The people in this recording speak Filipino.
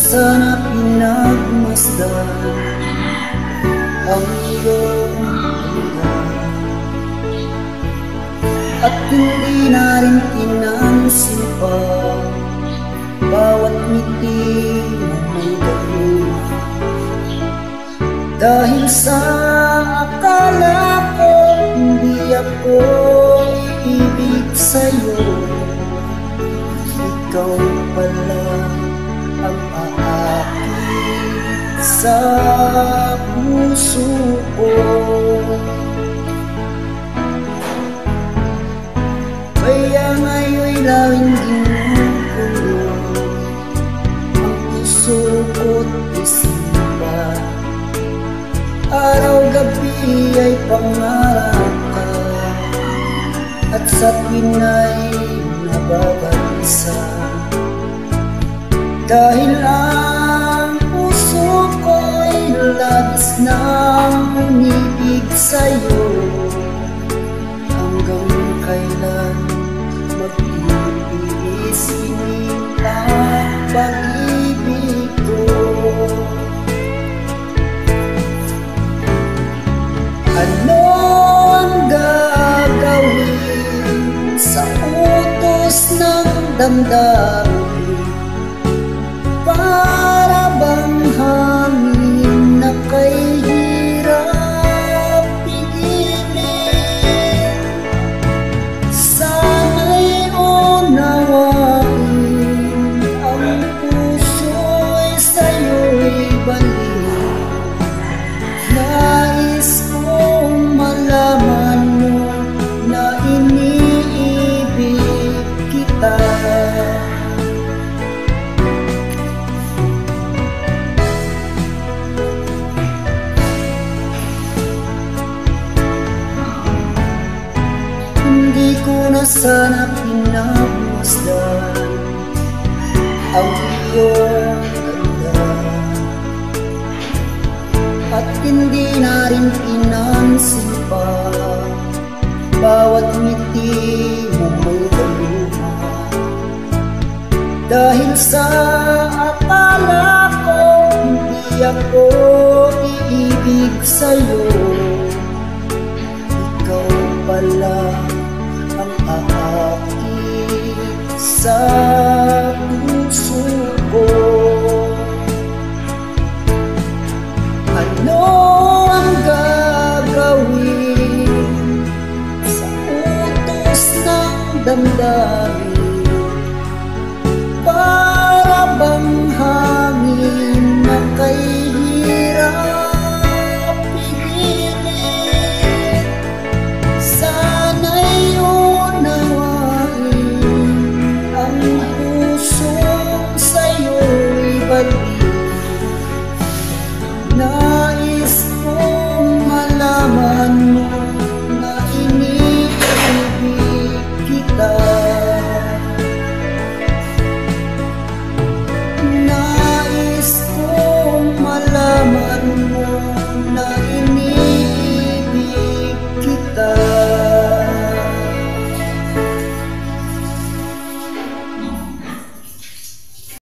sana pinagmasdan ang iyong hanggan, at hindi na rin pinansin pa bawat ngiti na may gayuma. Dahil sa akala ko hindi ako iibig sa'yo, ikaw pala ang aakit sa puso ko. Kaya ngayon'y lawing ginugulo ang puso ko't isipan. Araw-gabi ay pangarap ka, at sa pinay nababalisa. Dahil ang puso ko'y labis nang umibig sa'yo, hanggang kailan mag-iisip ang pag-ibig ko. Ano ang gagawin sa utos ng damdamin? Para bang hangin na kay hirap pigilin? Sana'y unawain ang puso'y sa'yo'y balik. Nais kong malaman mo na iniibig kita. Hindi ko na sana pinagmasdan ang iyong ganda, at hindi na rin pinansin pa bawat ngiti mo may gayuma. Dahil sa akala ko hindi ako iibig sa'yo, ikaw pala ang aakit sa puso ko. Ano ang gagawin sa utos ng damdamin? Para bang hangin na kay hirap pigilin? Sana'y unawain ang pusong sa'yo'y balik.